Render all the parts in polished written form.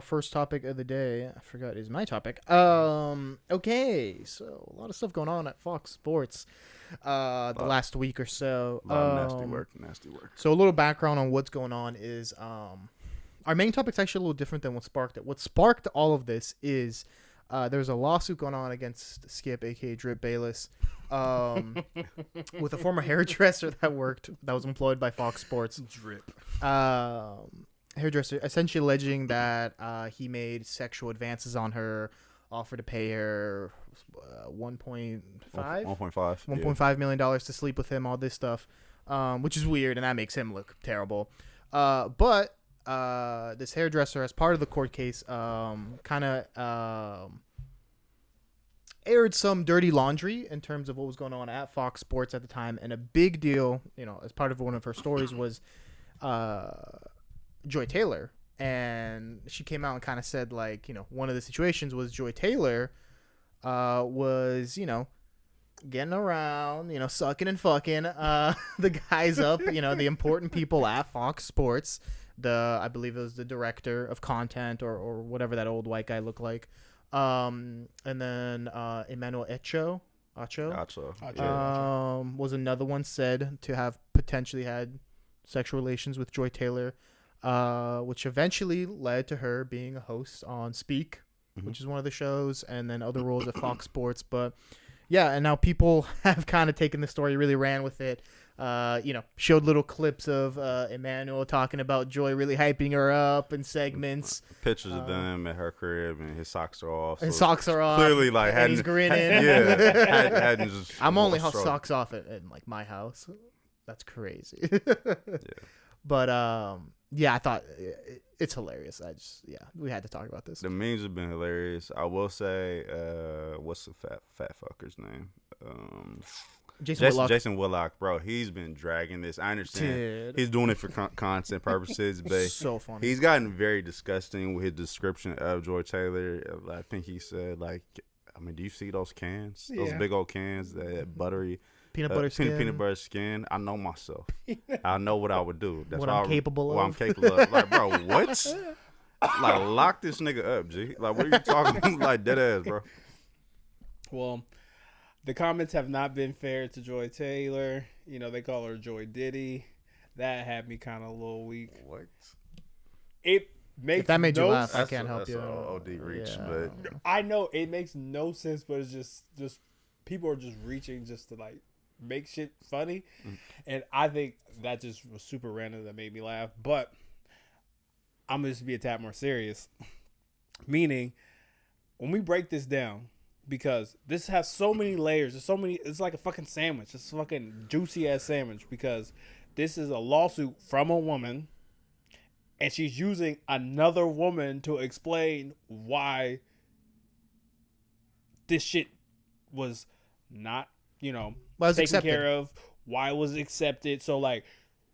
First topic of the day, I forgot is my topic. Okay, so a lot of stuff going on at Fox Sports the last week or so. A lot of nasty work. So a little background on what's going on is our main topic's actually a little different than what sparked it. What sparked all of this is there's a lawsuit going on against Skip, aka Drip Bayless, with a former hairdresser that was employed by Fox Sports. Drip. Hairdresser, essentially alleging that he made sexual advances on her, offered to pay her $1.5 million to sleep with him, all this stuff, which is weird, and that makes him look terrible. But this hairdresser, as part of the court case, kind of aired some dirty laundry in terms of what was going on at Fox Sports at the time, and a big deal, as part of one of her stories was Joy Taylor, and she came out and kind of said, like, one of the situations was Joy Taylor was, getting around, sucking and fucking the guys up, the important people at Fox Sports. I believe it was the director of content or whatever that old white guy looked like. And then Emmanuel Acho was another one said to have potentially had sexual relations with Joy Taylor. Which eventually led to her being a host on Speak, which is one of the shows, and then other roles at Fox Sports. But yeah, and now people have kind of taken the story, really ran with it. Showed little clips of Emmanuel talking about Joy, really hyping her up in segments. Pictures of them at her crib, and his socks are off. His socks are off. Clearly, like, and he's grinning. hadn't just. I'm only socks off in like my house. That's crazy. Yeah. But yeah, I thought it's hilarious. We had to talk about this. The memes have been hilarious. I will say, what's the fat fucker's name? Jason Whitlock, bro. He's been dragging this. I understand. He's doing it for content purposes, but so funny. He's gotten very disgusting with his description of Joy Taylor. I think he said, like, do you see those cans? Those big old cans, that buttery. Peanut butter skin. Peanut butter skin. I know myself. I know what I would do. That's what I'm capable of. Like, bro, what? Like, lock this nigga up, G. Like, what are you talking like, dead ass, bro? Well, the comments have not been fair to Joy Taylor. They call her Joy Diddy. That had me kind of a little weak. What? It makes if that made no you laugh, I can't help you. OD reach, yeah. But I know it makes no sense, but it's just people are just reaching just to, like, make shit funny, and I think that just was super random that made me laugh. But I'm gonna just be a tad more serious, meaning when we break this down, because this has so many layers, it's like a fucking sandwich. It's a fucking juicy ass sandwich, because this is a lawsuit from a woman, and she's using another woman to explain why this shit was not, taken accepted. care of, why it was accepted. So, like,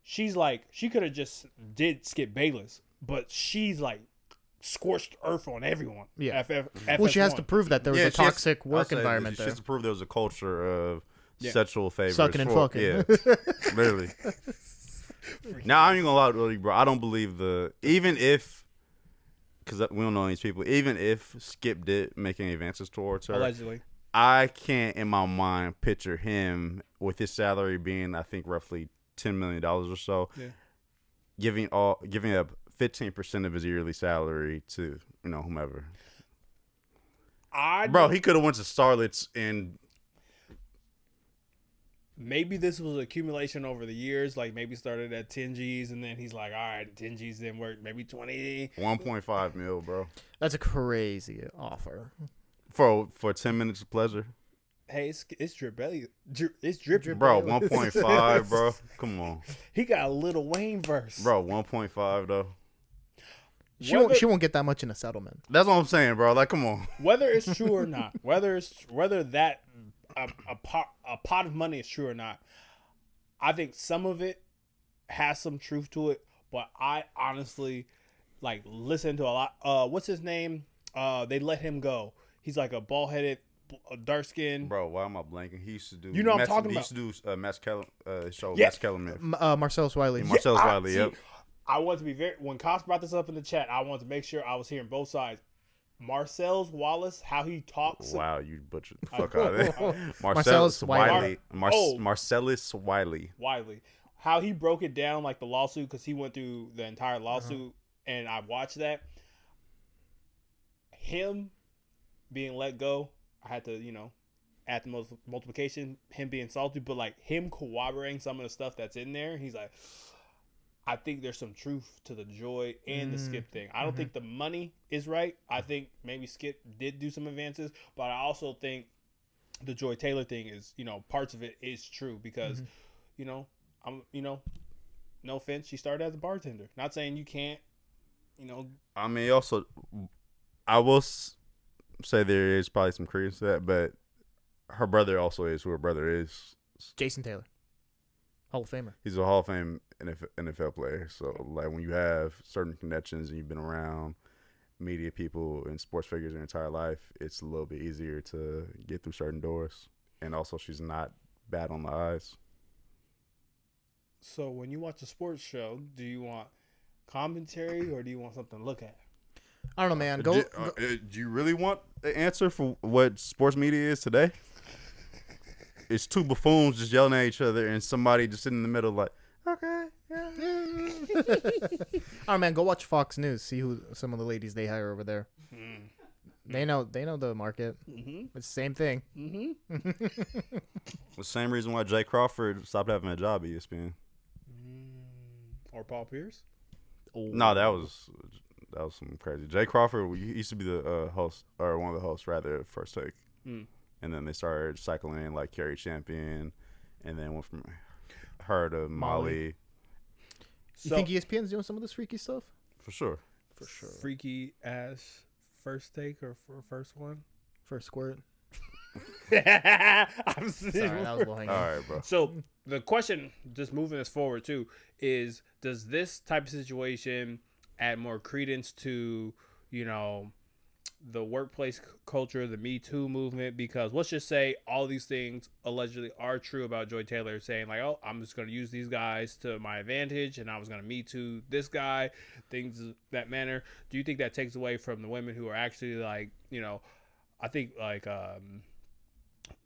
she's like, she could have just did Skip Bayless, but she's like scorched earth on everyone. Yeah. Well, she has to prove that there was a toxic work environment there. She has to prove there was a culture of sexual favors. Sucking and fucking. Yeah, literally. Now, I ain't gonna lie to you, bro. I don't believe even if, because we don't know these people, even if Skip did make any advances towards her. Allegedly. I can't, in my mind, picture him with his salary being, I think, roughly $10 million or so, giving up 15% of his yearly salary to whomever. Bro, he could have went to Starlets and. Maybe this was accumulation over the years. Like, maybe started at 10 G's, and then he's like, all right, 10 G's didn't work. Maybe 20. 1.5 mil, bro. That's a crazy offer. For 10 minutes of pleasure. Hey, it's Drip Belly. It's Drip. Bro, 1.5, bro. Come on. He got a Lil Wayne verse. Bro, 1.5, though. She won't get that much in a settlement. That's what I'm saying, bro. Like, come on. Whether it's true or not, whether that a pot of money is true or not, I think some of it has some truth to it. But I honestly, like, listen to a lot. What's his name? They let him go. He's like a bald-headed, dark skin. Bro, why am I blanking? He used to do. What I'm talking about. He used to do Matt Kellerman. Marcellus Wiley. Marcellus Wiley. Yep. I want to be very. When Koss brought this up in the chat, I wanted to make sure I was hearing both sides. Marcellus Wallace, how he talks. Wow, you butchered the fuck out of it. Marcellus Wiley. Oh. Marcellus Wiley. Wiley, how he broke it down like the lawsuit because he went through the entire lawsuit, and I watched that. Him being let go, I had to, add the multiplication. Him being salty, but like him corroborating some of the stuff that's in there. He's like, I think there's some truth to the Joy and the Skip thing. I don't think the money is right. I think maybe Skip did do some advances, but I also think the Joy Taylor thing is, parts of it is true because, I'm, no offense, she started as a bartender. Not saying you can't, I mean, also, I will say there is probably some credence to that, but her brother also is who her brother is. Jason Taylor, Hall of Famer. He's a Hall of Fame NFL player. So, like, when you have certain connections and you've been around media people and sports figures your entire life, it's a little bit easier to get through certain doors. And also, she's not bad on the eyes. So, when you watch a sports show, do you want commentary or do you want something to look at? I don't know, man. Do you really want the answer for what sports media is today? It's two buffoons just yelling at each other and somebody just sitting in the middle like, okay, yeah. Oh man, go watch Fox News. See who some of the ladies they hire over there. They know the market. It's the same thing. The same reason why Jay Crawford stopped having a job at ESPN. Or Paul Pierce? No, that was some crazy. Jay Crawford he used to be the host, or one of the hosts rather, at First Take. And then they started cycling in like Carrie Champion, and then went from her to Molly. You think ESPN's doing some of this freaky stuff? For sure. Freaky ass First Take or for first one? First squirt. I'm Sorry, that was low-hanging. All right, bro. So the question, just moving us forward too, is does this type of situation add more credence to, the workplace culture, the Me Too movement? Because let's just say all these things allegedly are true about Joy Taylor, saying like, oh, I'm just going to use these guys to my advantage and I was going to Me Too this guy, things of that manner. Do you think that takes away from the women who are actually like, I think like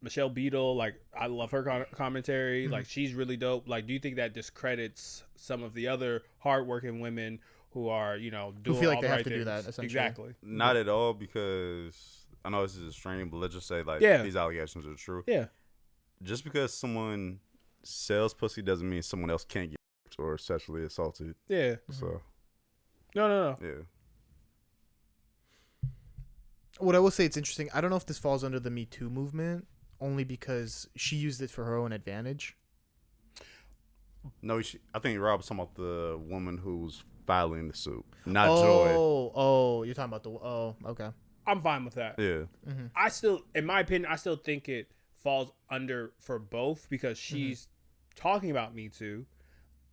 Michelle Beadle, like I love her commentary, like she's really dope. Like, do you think that discredits some of the other hardworking women who are, doing who feel like all they the have right to do things? that, essentially? Exactly. Not at all, because I know this is extreme, but let's just say like these allegations are true. Yeah. Just because someone sells pussy doesn't mean someone else can't get raped or sexually assaulted. Yeah. So. No. Yeah. What I will say, it's interesting. I don't know if this falls under the Me Too movement, only because she used it for her own advantage. No, I think Rob was talking about the woman who's filing the suit, not Joy. Oh, you're talking about okay. I'm fine with that. Yeah. I still, in my opinion, I still think it falls under for both because she's talking about Me Too.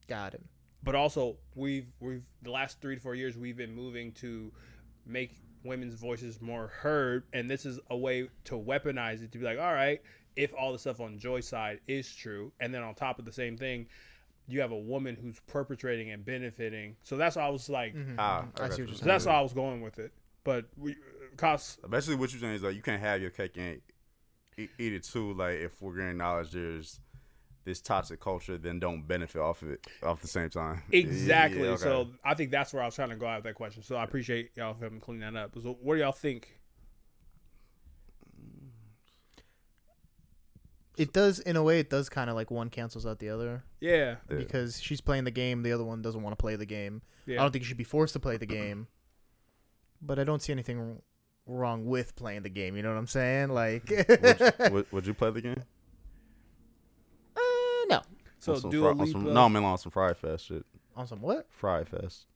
Got it. But also, we've the last 3 to 4 years we've been moving to make women's voices more heard, and this is a way to weaponize it to be like, all right, if all the stuff on Joy's side is true, and then on top of the same thing, you have a woman who's perpetrating and benefiting. So that's why I was like, I see what you're saying. so that's why I was going with it. But basically what you're saying is like you can't have your cake and eat it too. Like if we're gonna acknowledge there's this toxic culture, then don't benefit off of it off the same time. Exactly. Yeah, okay. So I think that's where I was trying to go out with that question. So I appreciate y'all for cleaning that up. So what do y'all think? It does, in a way, it does kind of like one cancels out the other. Yeah. Because she's playing the game, the other one doesn't want to play the game. Yeah. I don't think you should be forced to play the game. But I don't see anything wrong with playing the game. You know what I'm saying? Like, would you play the game? No. So Dua Lipa. No, I'm on some Fry Fest shit. On some what? Fry Fest.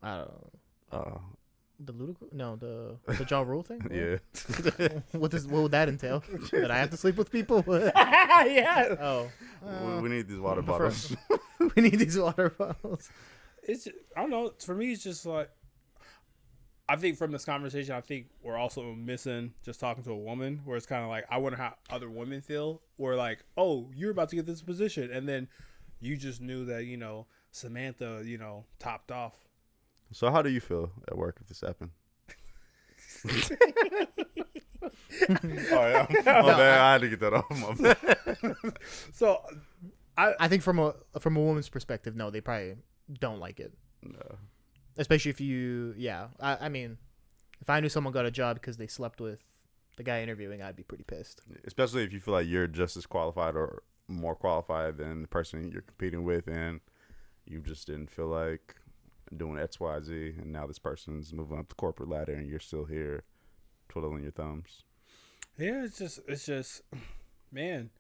I don't know. The Ludacris? No, the Ja Rule thing? Yeah. What would that entail? That I have to sleep with people? Yeah. Oh. We need these water bottles. We need these water bottles. It's, I don't know. For me, it's just like, I think from this conversation, I think we're also missing just talking to a woman where it's kind of like, I wonder how other women feel. Where like, oh, you're about to get this position. And then you just knew that, Samantha, topped off. So how do you feel at work if this happened? Oh yeah, my bad. I had to get that off. My bad. So, I think from a woman's perspective, no, they probably don't like it. No. Especially if you, I mean, if I knew someone got a job because they slept with the guy interviewing, I'd be pretty pissed. Especially if you feel like you're just as qualified or more qualified than the person you're competing with, and you just didn't feel like doing X, Y, Z, and now this person's moving up the corporate ladder, and you're still here twiddling your thumbs. Yeah, it's just, man.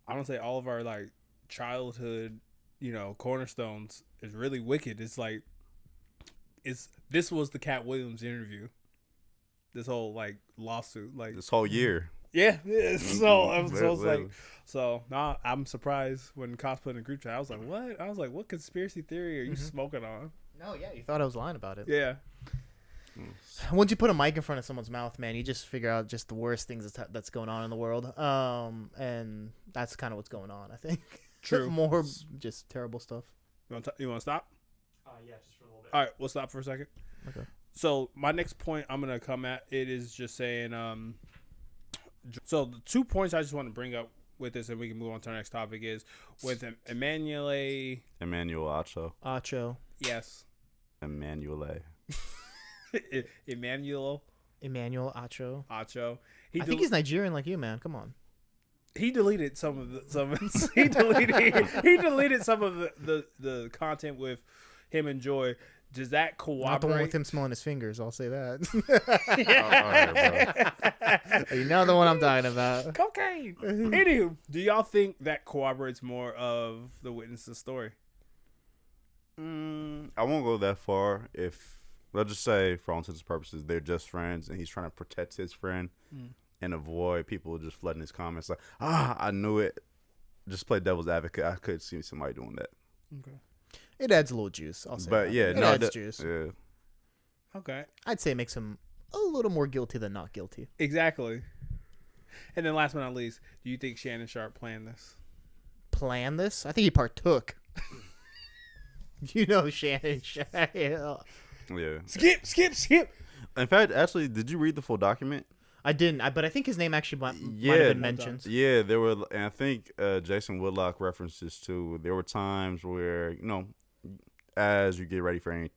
I don't say all of our like childhood, cornerstones is really wicked. It's like, this was the Cat Williams interview. This whole like lawsuit, like This whole year. yeah. So I'm surprised when Cops put in a group chat. I was like, what? I was like, what conspiracy theory are you smoking on? No, yeah, you thought I was lying about it. Yeah. Once you put a mic in front of someone's mouth, man, you just figure out just the worst things that's going on in the world. And that's kind of what's going on, I think. True. More just terrible stuff. You want to stop? Yeah, just for a little bit. All right, we'll stop for a second. Okay. So my next point I'm gonna come at it is just saying. So the 2 points I just want to bring up with this, and we can move on to our next topic, is with Emmanuel Acho. Acho. Yes. Emmanuel. Emmanuel Acho. Acho. I think he's Nigerian like you, man. Come on. He deleted he deleted some of the content with him and Joy. Does that corroborate? Not the one with him smelling his fingers. I'll say that. All right, You know the one I'm talking about. Cocaine. Anywho, do y'all think that corroborates more of the witness's story? I won't go that far. If let's just say, for all intents and purposes, they're just friends, and he's trying to protect his friend and avoid people just flooding his comments like, I knew it. Just play devil's advocate. I could see somebody doing that. Okay. It adds a little juice. I'll say. But that. yeah, it no, adds juice. Yeah. Okay. I'd say it makes him a little more guilty than not guilty. Exactly. And then last but not least, do you think Shannon Sharp planned this? Plan this? I think he partook. Shannon Sharp. Yeah. Skip. In fact, actually, did you read the full document? I didn't, but I think his name actually might have been mentioned. Yeah, there were, and I think Jason Woodlock references too. There were times where, as you get ready for any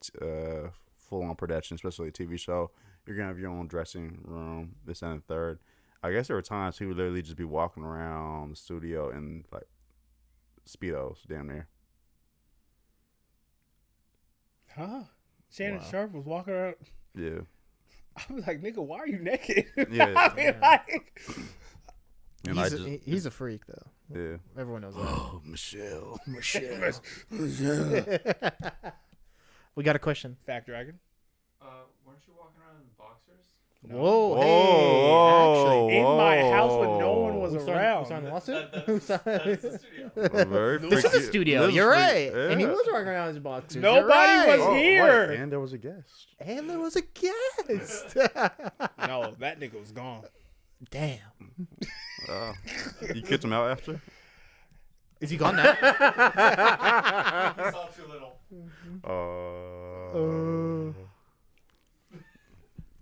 full-on production, especially a TV show, you're gonna have your own dressing room, this and the third. I guess there were times he would literally just be walking around the studio in like Speedos, damn near. Huh? Shannon Sharp was walking around. Yeah. I was like, nigga, why are you naked? Yeah. He's a freak, though. Yeah. Everyone knows that. Oh, Michelle. We got a question. Fact Dragon. Weren't you walking around in boxers? Whoa, Whoa, hey, actually. In my house when no one was around. Who's on the lawsuit? That's the studio. This is a studio. You're right. Yeah. And he was walking around in his boxers. Nobody You're right. was here. Right. And there was a guest. And there was a guest. No, that nigga was gone. Damn. You kicked him out after? Is he gone now? He saw too little.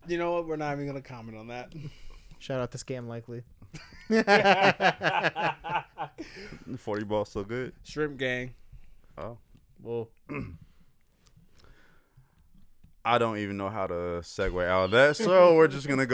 You know what? We're not even gonna comment on that. Shout out to Scam Likely. 40 ball so good. Shrimp gang. Oh. Whoa. I don't even know how to segue out of that, so we're just gonna go.